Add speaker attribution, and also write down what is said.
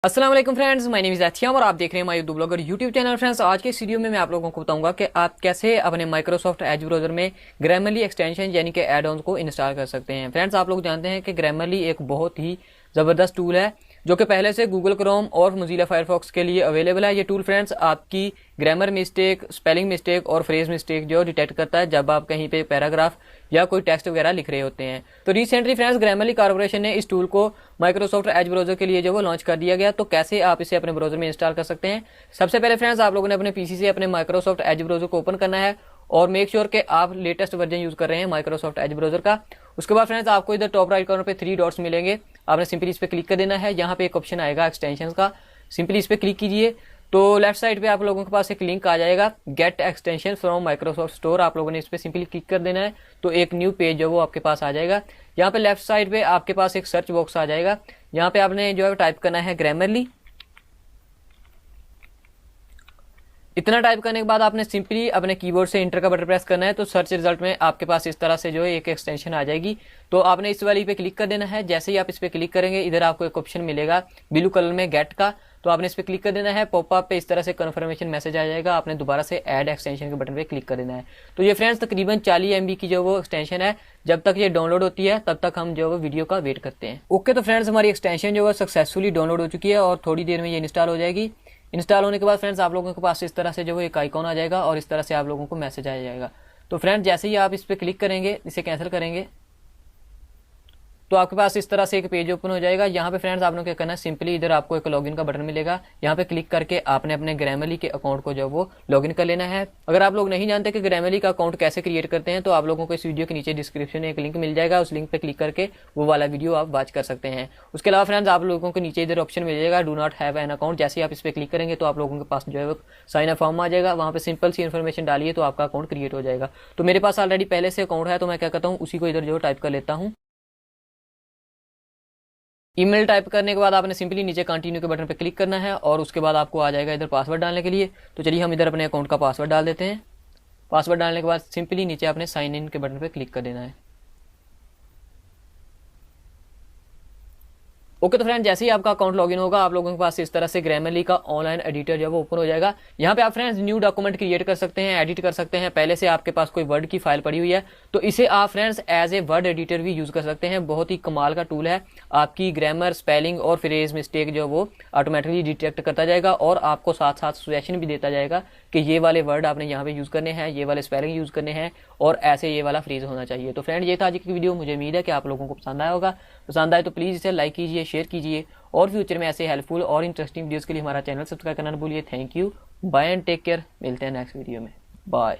Speaker 1: अस्सलाम वालेकुम friends, my name is अथियम और आप देख रहे हैं my YouTube blogger YouTube channel. Friends, आज के इस वीडियो में मैं आप लोगों को बताऊंगा कि आप कैसे अपने माइक्रोसॉफ्ट एज ब्राउजर में ग्रामरली एक्सटेंशन यानी कि एड ऑन को इंस्टॉल कर सकते हैं। फ्रेंड्स, आप लोग जानते हैं कि ग्रामरली एक बहुत ही ज़बरदस्त टूल है जो कि पहले से गूगल क्रोम और मोजिला फायरफॉक्स के लिए अवेलेबल है। ये टूल फ्रेंड्स आपकी ग्रामर मिस्टेक, स्पेलिंग मिस्टेक और फ्रेज मिस्टेक जो डिटेक्ट करता है जब आप कहीं पे पैराग्राफ या कोई टेक्स्ट वगैरह लिख रहे होते हैं। तो रिसेंटली फ्रेंड्स ग्रामरली कॉर्पोरेशन ने इस टूल को माइक्रोसॉफ्ट एज ब्राउजर के लिए जो वो लॉन्च कर दिया गया। तो कैसे आप इसे अपने ब्राउजर में इंस्टॉल कर सकते हैं? सबसे पहले फ्रेंड्स आप लोगों ने अपने पीसी से अपने माइक्रोसॉफ्ट एज ब्राउजर को ओपन करना है और मेक श्योर कि आप लेटेस्ट वर्जन यूज कर रहे हैं माइक्रोसॉफ्ट एज ब्राउजर का। उसके बाद फ्रेंड्स आपको इधर टॉप राइट कॉर्नर पे 3 डॉट्स मिलेंगे, आपने सिंपली इस पे क्लिक कर देना है। यहाँ पे एक ऑप्शन आएगा एक्सटेंशन का, सिंपली इस पे क्लिक कीजिए तो लेफ्ट साइड पे आप लोगों के पास एक लिंक आ जाएगा get extension from Microsoft store. आप लोगों ने इस पे सिंपली क्लिक कर देना है तो एक न्यू पेज जो वो आपके पास आ जाएगा। यहाँ पे लेफ्ट साइड पे आपके पास एक सर्च बॉक्स आ जाएगा, यहाँ पे आपने जो है टाइप करना है ग्रामरली। इतना टाइप करने के बाद आपने सिंपली अपने कीबोर्ड से इंटर का बटन प्रेस करना है तो सर्च रिजल्ट में आपके पास इस तरह से जो है एक एक्सटेंशन आ जाएगी। तो आपने इस वाली पे क्लिक कर देना है। जैसे ही आप इस पे क्लिक करेंगे इधर आपको एक ऑप्शन मिलेगा ब्लू कलर में गेट का, तो आपने इस पे क्लिक कर देना है। पॉपअप पे इस तरह से कन्फर्मेशन मैसेज आ जाएगा, आपने दोबारा से ऐड एक्सटेंशन के बटन पे क्लिक कर देना है। तो ये फ्रेंड्स तकरीबन 40 MB की जो वो एक्सटेंशन है, जब तक ये डाउनलोड होती है तब तक हम जो वो वीडियो का वेट करते हैं। ओके, तो फ्रेंड्स हमारी एक्सटेंशन जो है सक्सेसफुली डाउनलोड हो चुकी है और थोड़ी देर में ये इंस्टॉल हो जाएगी। इंस्टॉल होने के बाद फ्रेंड्स आप लोगों के पास इस तरह से जो वो एक आइकॉन आ जाएगा और इस तरह से आप लोगों को मैसेज आ जाएगा। तो फ्रेंड्स जैसे ही आप इस पर क्लिक करेंगे, इसे कैंसिल करेंगे तो आपके पास इस तरह से एक पेज ओपन हो जाएगा। यहाँ पे फ्रेंड्स आपने क्या करना है, सिंपली इधर आपको एक लॉगिन का बटन मिलेगा, यहाँ पे क्लिक करके आपने अपने ग्रामरली के अकाउंट को जो वो लॉगिन कर लेना है। अगर आप लोग नहीं जानते कि ग्रामरली का अकाउंट कैसे क्रिएट करते हैं तो आप लोगों को इस वीडियो के नीचे डिस्क्रिप्शन में एक लिंक मिल जाएगा, उस लिंक पे क्लिक करके वो वाला वीडियो आप वॉच कर सकते हैं। उसके अलावा फ्रेंड्स आप लोगों को नीचे इधर ऑप्शन मिल जाएगा do not have an account. जैसे ही आप इस पर क्लिक करेंगे तो आप लोगों के पास जो है वो साइन अप फॉर्म आ जाएगा, वहाँ पे सिंपल सी इन्फॉर्मेशन डालिए तो आपका अकाउंट क्रिएट हो जाएगा। तो मेरे पास ऑलरेडी पहले से अकाउंट है तो मैं क्या करता हूँ उसी को इधर जो टाइप कर लेता हूँ। ईमेल टाइप करने के बाद आपने सिंपली नीचे कंटिन्यू के बटन पर क्लिक करना है और उसके बाद आपको आ जाएगा इधर पासवर्ड डालने के लिए। तो चलिए हम इधर अपने अकाउंट का पासवर्ड डाल देते हैं। पासवर्ड डालने के बाद सिंपली नीचे आपने साइन इन के बटन पर क्लिक कर देना है। ओके, तो फ्रेंड जैसे ही आपका अकाउंट लॉगिन होगा आप लोगों के पास इस तरह से ग्रामरली का ऑनलाइन एडिटर जो है वो ओपन हो जाएगा। यहाँ पे आप फ्रेंड्स न्यू डॉक्यूमेंट क्रिएट कर सकते हैं, एडिट कर सकते हैं। पहले से आपके पास कोई वर्ड की फाइल पड़ी हुई है तो इसे आप friends as a word editor भी यूज कर सकते हैं। बहुत ही कमाल का टूल है, आपकी ग्रामर, स्पेलिंग और फ्रेज मिस्टेक जो वो ऑटोमेटिकली डिटेक्ट करता जाएगा और आपको साथ साथ सजेशन भी देता जाएगा कि ये वाले वर्ड आपने यहाँ पे यूज करने हैं, ये वाले स्पेलिंग यूज करने हैं और ऐसे ये वाला फ्रेज होना चाहिए। तो फ्रेंड ये था आज की वीडियो, मुझे उम्मीद है कि आप लोगों को पसंद आया होगा। पसंद आए तो प्लीज इसे लाइक कीजिए, शेयर कीजिए और फ्यूचर में ऐसे हेल्पफुल और इंटरेस्टिंग वीडियोस के लिए हमारा चैनल सब्सक्राइब करना न भूलिए। Thank you, bye and take care. मिलते हैं नेक्स्ट वीडियो में, बाय।